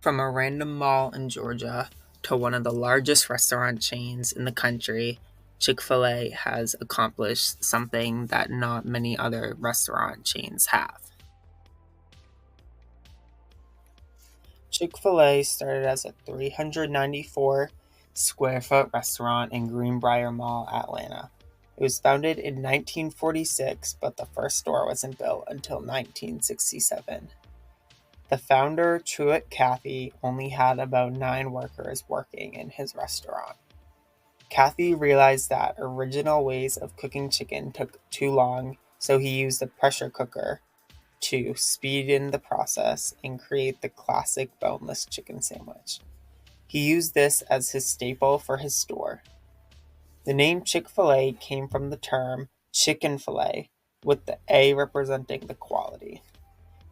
From a random mall in Georgia to one of the largest restaurant chains in the country, Chick-fil-A has accomplished something that not many other restaurant chains have. Chick-fil-A started as a 394 square foot restaurant in Greenbrier Mall, Atlanta. It was founded in 1946, but the first store wasn't built until 1967. The founder, Truett Cathy, only had about 9 workers working in his restaurant. Cathy realized that original ways of cooking chicken took too long, so he used a pressure cooker to speed in the process and create the classic boneless chicken sandwich. He used this as his staple for his store. The name Chick-fil-A came from the term chicken fillet, with the A representing the quality.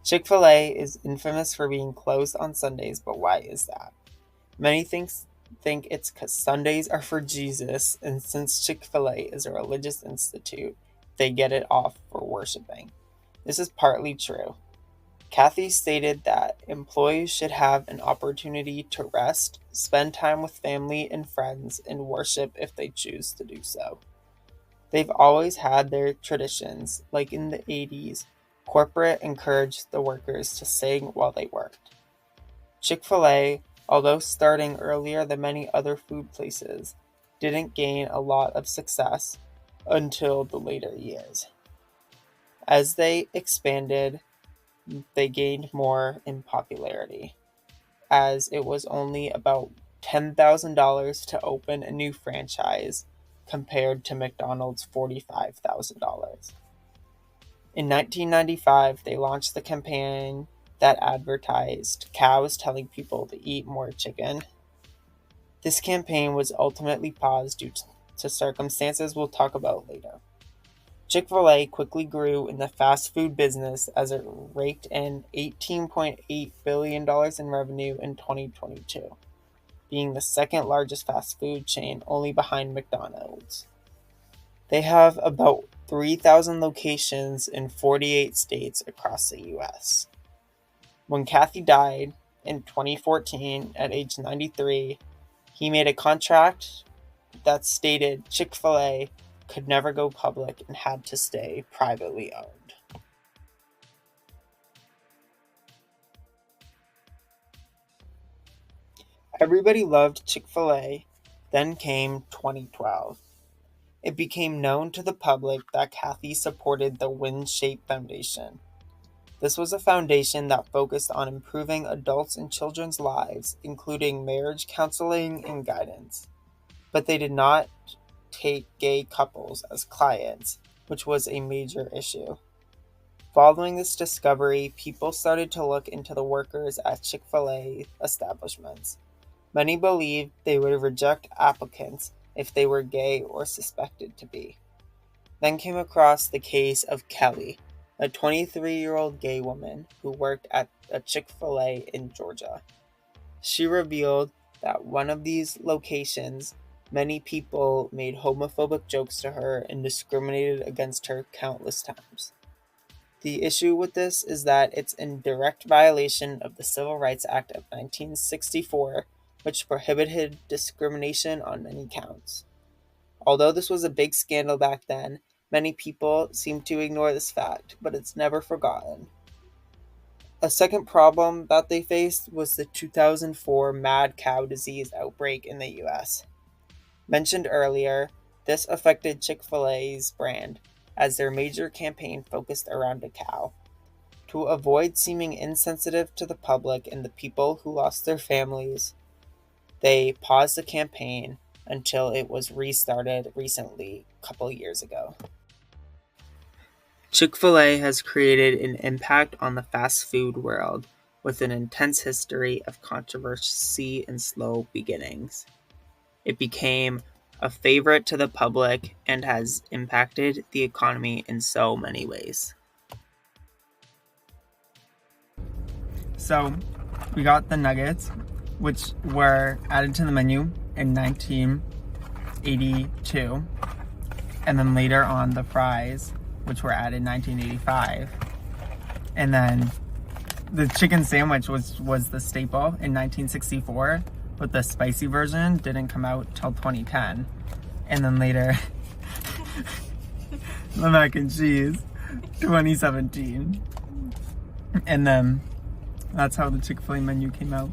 Chick-fil-A is infamous for being closed on Sundays, but why is that? Many think it's because Sundays are for Jesus, and since Chick-fil-A is a religious institute, they get it off for worshiping. This is partly true. Cathy stated that employees should have an opportunity to rest, spend time with family and friends, and worship if they choose to do so. They've always had their traditions, like in the 80s. Corporate encouraged the workers to sing while they worked. Chick-fil-A, although starting earlier than many other food places, didn't gain a lot of success until the later years. As they expanded, they gained more in popularity, as it was only about $10,000 to open a new franchise compared to McDonald's $45,000. In 1995, they launched the campaign that advertised cows telling people to eat more chicken. This campaign was ultimately paused due to circumstances we'll talk about later. Chick-fil-A quickly grew in the fast food business as it raked in $18.8 billion in revenue in 2022, being the second largest fast food chain only behind McDonald's. They have about 3,000 locations in 48 states across the U.S. When Cathy died in 2014 at age 93, he made a contract that stated Chick-fil-A could never go public and had to stay privately owned. Everybody loved Chick-fil-A. Then came 2012. It became known to the public that Cathy supported the Wind-Shaped Foundation. This was a foundation that focused on improving adults' and children's lives, including marriage counseling and guidance. But they did not take gay couples as clients, which was a major issue. Following this discovery, people started to look into the workers at Chick-fil-A establishments. Many believed they would reject applicants if they were gay or suspected to be. Then came across the case of Kelly, a 23-year-old gay woman who worked at a Chick-fil-A in Georgia. She revealed that one of these locations, many people made homophobic jokes to her and discriminated against her countless times. The issue with this is that it's in direct violation of the Civil Rights Act of 1964, which prohibited discrimination on many counts. Although this was a big scandal back then, many people seem to ignore this fact, but it's never forgotten. A second problem that they faced was the 2004 mad cow disease outbreak in the US. Mentioned earlier, this affected Chick-fil-A's brand, as their major campaign focused around a cow. To avoid seeming insensitive to the public and the people who lost their families, they paused the campaign until it was restarted recently, a couple years ago. Chick-fil-A has created an impact on the fast food world with an intense history of controversy and slow beginnings. It became a favorite to the public and has impacted the economy in so many ways. So, we got the nuggets, which were added to the menu in 1982, and then later on the fries, which were added in 1985, and then the chicken sandwich was the staple in 1964, but the spicy version didn't come out till 2010. And then later, the mac and cheese, 2017. And then that's how the Chick-fil-A menu came out.